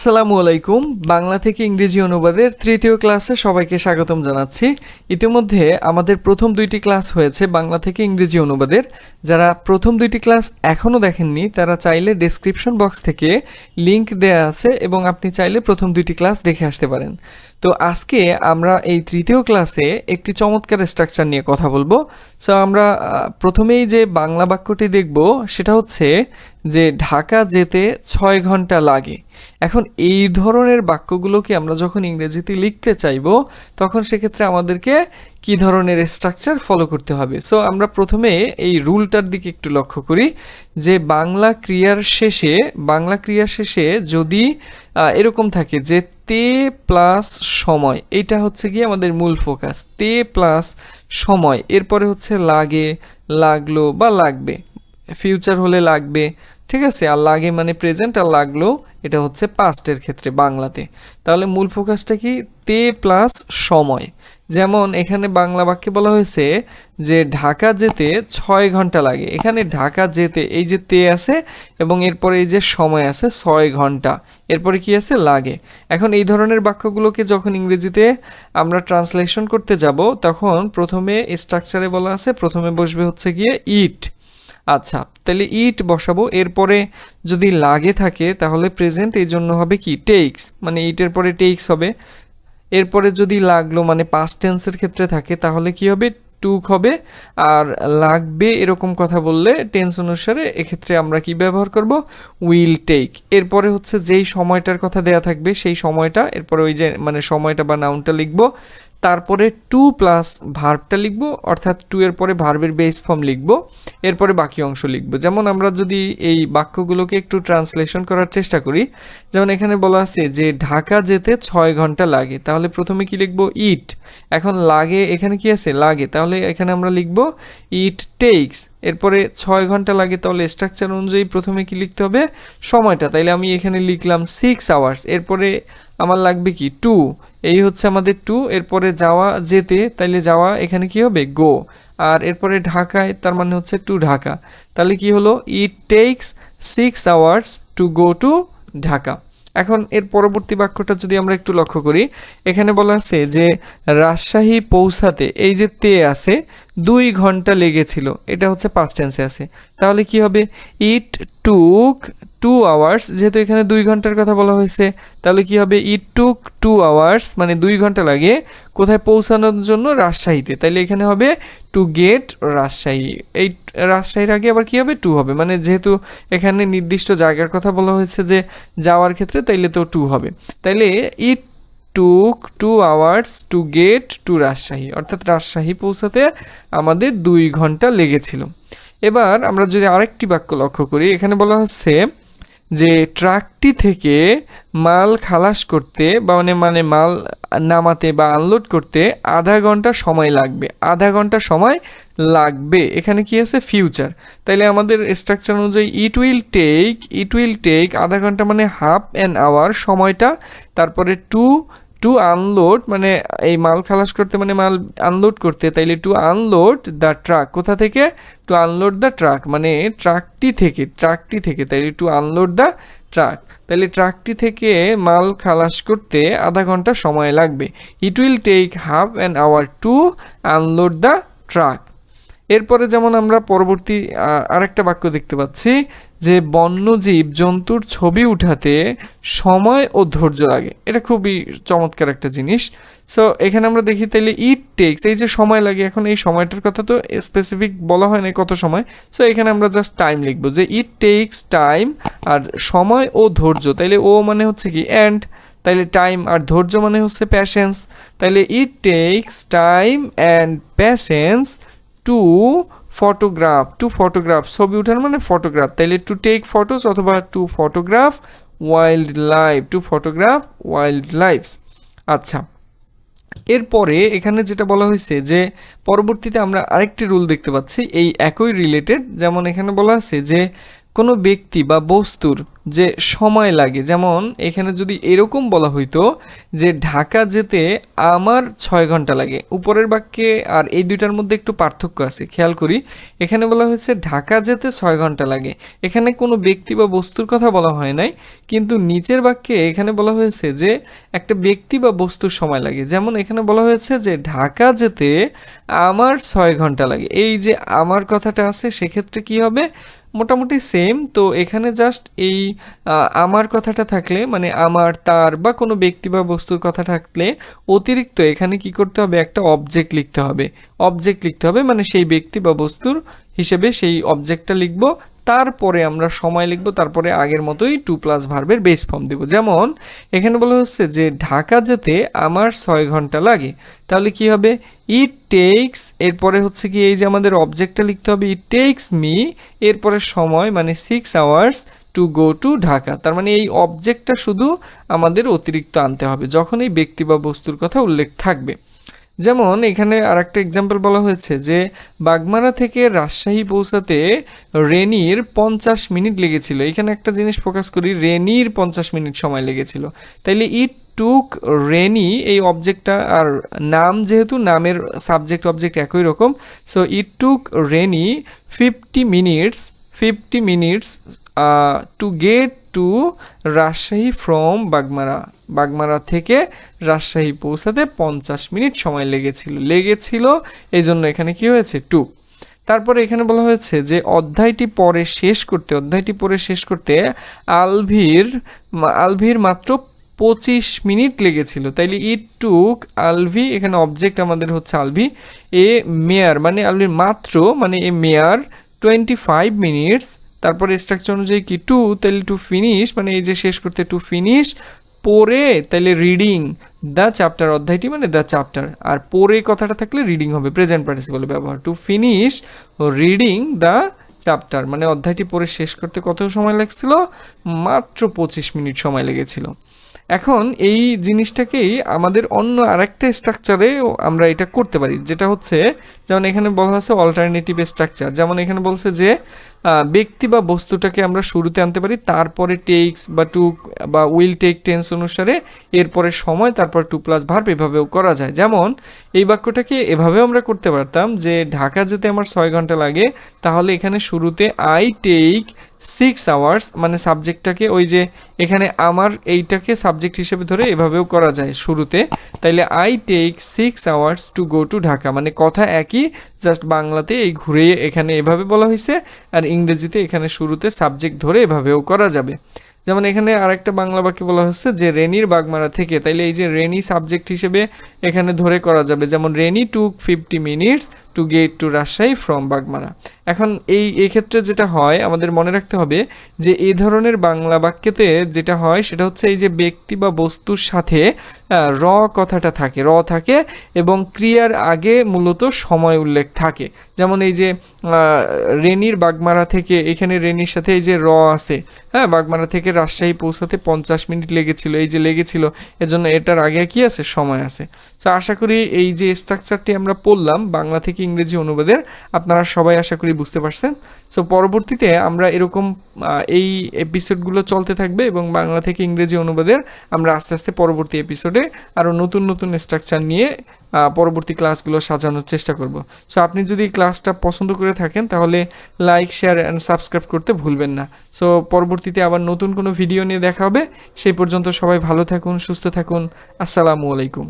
আসসালামু আলাইকুম। বাংলা থেকে ইংরেজি অনুবাদের তৃতীয় ক্লাসে সবাইকে স্বাগতম জানাচ্ছি। ইতিমধ্যে আমাদের প্রথম দুইটি ক্লাস হয়েছে বাংলা থেকে ইংরেজি অনুবাদের। যারা প্রথম দুইটি ক্লাস এখনও দেখেননি তারা চাইলে ডেসক্রিপশন বক্স থেকে লিংক দেয়া আছে এবং আপনি চাইলে প্রথম দুইটি ক্লাস দেখে আসতে পারেন। তো আজকে আমরা এই তৃতীয় ক্লাসে একটি চমৎকার স্ট্রাকচার নিয়ে কথা বলবো। সো আমরা প্রথমেই যে বাংলা বাক্যটি দেখব সেটা হচ্ছে যে ঢাকা যেতে 6 ঘন্টা লাগে। এখন এই ধরনের বাক্যগুলোকে আমরা যখন ইংরেজিতে লিখতে চাইবো তখন সেক্ষেত্রে আমাদেরকে কি ধরনের স্ট্রাকচার ফলো করতে হবে। সো আমরা প্রথমে এই রুলটার দিকে একটু লক্ষ্য করি যে বাংলা ক্রিয়ার শেষে যদি এরকম থাকে যে তে প্লাস সময়, এটা হচ্ছে গিয়ে আমাদের মূল ফোকাস। তে প্লাস সময়, এরপরে হচ্ছে লাগে, লাগলো বা লাগবে, ফিউচার হলে লাগবে, ঠিক আছে। আর লাগে মানে প্রেজেন্ট, আর লাগলো এটা হচ্ছে পাস্টের ক্ষেত্রে বাংলাতে। তাহলে মূল ফোকাসটা কি? তে প্লাস সময়। যেমন এখানে বাংলা বাক্যে বলা হয়েছে যে ঢাকা যেতে 6 ঘন্টা লাগে। এখানে ঢাকা যেতে এই যে তে আছে এবং এরপরে এই যে সময় আছে 6 ঘন্টা, এরপরে কি আছে? লাগে। এখন এই ধরনের বাক্যগুলোকে যখন ইংরেজিতে আমরা ট্রান্সলেশন করতে যাব তখন প্রথমে স্ট্রাকচারে বলা আছে প্রথমে বসবে হচ্ছে গিয়ে ইট। আচ্ছা, তাহলে ইট বসাবো। এরপরে যদি লাগে থাকে তাহলে প্রেজেন্ট, এই জন্য হবে কি? টেক্স, মানে ইটের পরে টেক্স হবে। এরপরে যদি লাগলো মানে পাস্ট টেন্সের ক্ষেত্রে থাকে তাহলে কি হবে? টুক হবে। আর লাগবে এরকম কথা বললে টেন্স অনুসারে এক্ষেত্রে আমরা কি ব্যবহার করব? Will take. এরপরে হচ্ছে যেই সময়টার কথা দেয়া থাকবে সেই সময়টা, এরপরে ওই যে মানে সময়টা বা নাউনটা লিখবো, তারপরে টু প্লাস ভার্বটা লিখব, অর্থাৎ টু এর পরে ভার্বের বেস ফর্ম লিখব, এরপরে বাকি অংশ লিখব। যেমন আমরা যদি এই বাক্যগুলোকে একটু ট্রান্সলেশন করার চেষ্টা করি, যেমন এখানে বলা আছে যে ঢাকা যেতে 6 ঘন্টা লাগে, তাহলে প্রথমে কি লিখব? ইট। এখন লাগে, এখানে কি আছে? লাগে, তাহলে এখানে আমরা লিখব ইট টেক্স। এরপরে 6 ঘন্টা লাগে, তাহলে স্ট্রাকচার অনুযায়ী প্রথমে কি লিখতে হবে? সময়টা। তাইলে আমি এখানে লিখলাম 6 আওয়ার্স। এরপরে আমার লাগবে কি? টু। এই হচ্ছে আমাদের টু। এরপরে যাওয়া যেতে, তাইলে যাওয়া এখানে কি হবে? গো। আর এরপরে ঢাকায়, তার মানে হচ্ছে টু ঢাকা। তাহলে কি হলো? It takes 6 hours to go to Dhaka. এখন এর পরবর্তী বাক্যটা যদি আমরা একটু লক্ষ্য করি, এখানে বলা আছে যে রাজশাহী পৌঁছাতে, এই যে তে আছে, 2 ঘন্টা লেগেছিল, এটা হচ্ছে পাস্ট টেন্সে আছে। তাহলে কি হবে? ইট টুক 2 আওয়ার্স। যেহেতু এখানে 2 ঘন্টার কথা বলা হয়েছে তাহলে কি হবে? ইট টুক 2 আওয়ার্স, মানে 2 ঘন্টা লাগে কোথায়? পৌঁছানোর জন্য রাজশাহীতে। তাইলে এখানে হবে টু গেট রাজশাহী। এই রাজশাহীর আগে আবার কি হবে? টু হবে, মানে যেহেতু এখানে নির্দিষ্ট জায়গার কথা বলা হয়েছে যে যাওয়ার ক্ষেত্রে, তাইলে তো টু হবে। তাইলে it took 2 hours to get to Rajshahi, অর্থাৎ রাজশাহী পৌঁছাতে আমাদের 2 ঘন্টা লেগেছিল। এবার আমরা যদি আরেকটি বাক্য লক্ষ্য করি, এখানে বলা হচ্ছে যে ট্রাকটি থেকে মাল খালাস করতে বা মানে মাল নামাতে বা আনলোড করতে আধা ঘন্টা সময় লাগবে। আধা ঘন্টা সময় লাগবে, এখানে কি আছে? ফিউচার। তাইলে আমাদের স্ট্রাকচার অনুযায়ী ইট উইল টেক আধা ঘন্টা মানে হাফ অ্যান আওয়ার সময়টা। তারপরে টু আনলোড মানে এই মাল খালাস করতে মানে মাল আনলোড করতে, তাইলে টু আনলোড দ্য ট্রাক। কোথা থেকে? টু আনলোড দ্য ট্রাক, মানে ট্রাকটি থেকে, তাইলে টু আনলোড দ্য ট্রাক। তাইলে ট্রাকটি থেকে মাল খালাস করতে আধা ঘন্টা সময় লাগবে। It will take half an hour to unload the truck. এরপরে যেমন আমরা পরবর্তী আরেকটা বাক্য দেখতে পাচ্ছি যে বন্যজীব জন্তুর ছবি উঠাতে সময় ও ধৈর্য লাগে। এটা খুবই চমৎকার একটা জিনিস। সো এখানে আমরা দেখি তাইলে ইট টেক্স, এই যে সময় লাগে, এখন এই সময়টার কথা তো স্পেসিফিক বলা হয় না কত সময়। সো এখানে আমরা জাস্ট টাইম লিখবো যে ইট টেক্স টাইম, আর সময় ও ধৈর্য, তাইলে ও মানে হচ্ছে কি? অ্যান্ড, তাইলে টাইম, আর ধৈর্য মানে হচ্ছে প্যাশেন্স। তাইলে it takes time and patience two photograph, ছবি উঠানো মানে ফটোগ্রাফ। তাইলে টু টেক ফটোস অথবা টু ফটোগ্রাফ ওয়াইল্ড লাইফস। আচ্ছা, এরপরে এখানে যেটা বলা হয়েছে যে পরবর্তীতে আমরা আরেকটি রুল দেখতে পাচ্ছি এই একই রিলেটেড। যেমন এখানে বলা আছে যে কোনো ব্যক্তি বা বস্তুর যে সময় লাগে, যেমন এখানে যদি এরকম বলা হইতো যে ঢাকা যেতে আমার 6 ঘন্টা লাগে, উপরের বাক্যে আর এই দুইটার মধ্যে একটু পার্থক্য আছে, খেয়াল করি। এখানে বলা হয়েছে ঢাকা যেতে 6 ঘন্টা লাগে, এখানে কোনো ব্যক্তি বা বস্তুর কথা বলা হয় নাই, কিন্তু নিচের বাক্যে এখানে বলা হয়েছে যে একটা ব্যক্তি বা বস্তুর সময় লাগে। যেমন এখানে বলা হয়েছে যে ঢাকা যেতে আমার 6 ঘন্টা লাগে, এই যে আমার কথাটা আছে সেক্ষেত্রে কি হবে, মোটামুটি সেম। তো এখানে জাস্ট এই আমার কথাটা থাকলে, মানে আমার, তার বা কোনো ব্যক্তি বা বস্তুর কথা থাকলে অতিরিক্ত এখানে কি করতে হবে, একটা অবজেক্ট লিখতে হবে। অবজেক্ট লিখতে হবে মানে সেই ব্যক্তি বা বস্তুর হিসেবে সেই অবজেক্টটা লিখব, তারপরে আমরা সময় লিখব, তারপরে আগের মতোই টু প্লাস ভার্বের বেস ফর্ম দেব। যেমন এখানে বলা হচ্ছে যে ঢাকা যেতে আমার 6 ঘন্টা লাগে, তাহলে কি হবে, ইট টেক্স, এরপরে হচ্ছে কি এই যে আমাদের অবজেক্টটা লিখতে হবে, ইট টেক্স মি, এরপরে সময় মানে 6 hours to go to Dhaka. তার মানে এই অবজেক্টটা শুধু আমাদের অতিরিক্ত আনতে হবে যখন এই ব্যক্তি বা বস্তুর কথা উল্লেখ থাকবে। যেমন এখানে আর একটা এক্সাম্পল বলা হয়েছে যে বাগমারা থেকে রাজশাহী পৌঁছাতে রেনির 50 মিনিট লেগেছিল। এখানে একটা জিনিস ফোকাস করি, রেনির 50 মিনিট সময় লেগেছিল, তাইলে ইট টুক রেনি, এই অবজেক্টটা আর নাম, যেহেতু নামের সাবজেক্ট অবজেক্ট একই রকম, so it took Renee 50 minutes to get to Rajshahi from Bagmara. Bagmara থেকে রাজশাহী পৌঁছাতে 50 মিনিট সময় লেগেছিল, এই জন্য এখানে কি হয়েছে, টু। তারপরে এখানে বলা হয়েছে যে অধ্যায়টি পড়ে শেষ করতে আলভির মাত্র 25 মিনিট লেগেছিল, তাইলে ইট টুক আলভি, এখানে অবজেক্ট আমাদের হচ্ছে আলভি, এ মেয়ার মানে আলভির মাত্র মানে এ মেয়ার 25 মিনিটস, তারপরে স্ট্রাকচার অনুযায়ী কি টু, তাহলে টু ফিনিশ মানে এই যে শেষ করতে, টু ফিনিশ পড়ে, তাহলে রিডিং দ্য চ্যাপ্টার, অধ্যায়টি মানে দ্য চ্যাপ্টার, আর পড়ে কথাটা থাকলে রিডিং হবে, প্রেজেন্ট পার্টিসিপলে ব্যবহার। To finish reading the chapter মানে অধ্যায়টি পড়ে শেষ করতে কত সময় লাগছিল, মাত্র 25 মিনিট সময় লেগেছিল। এখন এই জিনিসটাকেই আমাদের অন্য আরেকটা স্ট্রাকচারে আমরা এটা করতে পারি, যেটা হচ্ছে যেমন এখানে বলা আছে অল্টারনেটিভ স্ট্রাকচার। যেমন এখানে বলছে যে ব্যক্তি বা বস্তুটাকে আমরা শুরুতে আনতে পারি, তারপরে টেক্স বা টুক বা উইল টেক টেন্স অনুসারে, এরপরে সময়, তারপর টু প্লাস ভার্ব, এভাবেও করা যায়। যেমন এই বাক্যটাকে এভাবেও আমরা করতে পারতাম যে ঢাকা যেতে আমার 6 ঘন্টা লাগে, তাহলে এখানে শুরুতে আই টেক 6 আওয়ার্স মানে সাবজেক্টটাকে, ওই যে এখানে আমার এইটাকে সাবজেক্ট হিসেবে ধরে এভাবেও করা যায় শুরুতে, তাইলে I take 6 hours to go to Dhaka, মানে কথা একই, জাস্ট বাংলাতে এই ঘুরে এখানে এভাবে বলা হয়েছে, আর ইংরেজিতে এখানে শুরুতে সাবজেক্ট ধরে এভাবেও করা যাবে। যেমন এখানে আরেকটা বাংলা বাক্যে বলা হচ্ছে যে রেনির বাগমারা থেকে, তাইলে এই যে রেনি সাবজেক্ট হিসেবে এখানে ধরে করা যাবে, যেমন Renee took 50 minutes to get to Rajshahi from Bagmara. এখন এই ক্ষেত্রে যেটা হয় আমাদের মনে রাখতে হবে যে এই ধরনের বাংলা বাক্যেতে যেটা হয় সেটা হচ্ছে এই যে ব্যক্তি বা বস্তুর সাথে র কথাটা থাকে, র থাকে, এবং ক্রিয়ার আগে মূলত সময় উল্লেখ থাকে। যেমন এই যে রেনির বাগমারা থেকে, এখানে রেনির সাথে এই যে র আছে, হ্যাঁ, বাগমারা থেকে রাজশাহী পৌঁছাতে 50 মিনিট লেগেছিল, এই যে লেগেছিল, এজন্য এটার আগে কি আছে, সময় আছে। তো আশা করি এই যে স্ট্রাকচারটি আমরা পড়লাম বাংলা থেকে ইংরেজি অনুবাদের, আপনারা সবাই আশা করি বুঝতে পারছেন। সো পরবর্তীতে আমরা এরকম এই এপিসোডগুলো চলতে থাকবে, এবং বাংলা থেকে ইংরেজি অনুবাদের আমরা আস্তে আস্তে পরবর্তী এপিসোডে আরও নতুন নতুন স্ট্রাকচার নিয়ে পরবর্তী ক্লাসগুলো সাজানোর চেষ্টা করব। সো আপনি যদি ক্লাসটা পছন্দ করে থাকেন তাহলে লাইক, শেয়ার অ্যান্ড সাবস্ক্রাইব করতে ভুলবেন না। সো পরবর্তীতে আবার নতুন কোনো ভিডিও নিয়ে দেখা হবে, সেই পর্যন্ত সবাই ভালো থাকুন, সুস্থ থাকুন, আসসালামু আলাইকুম।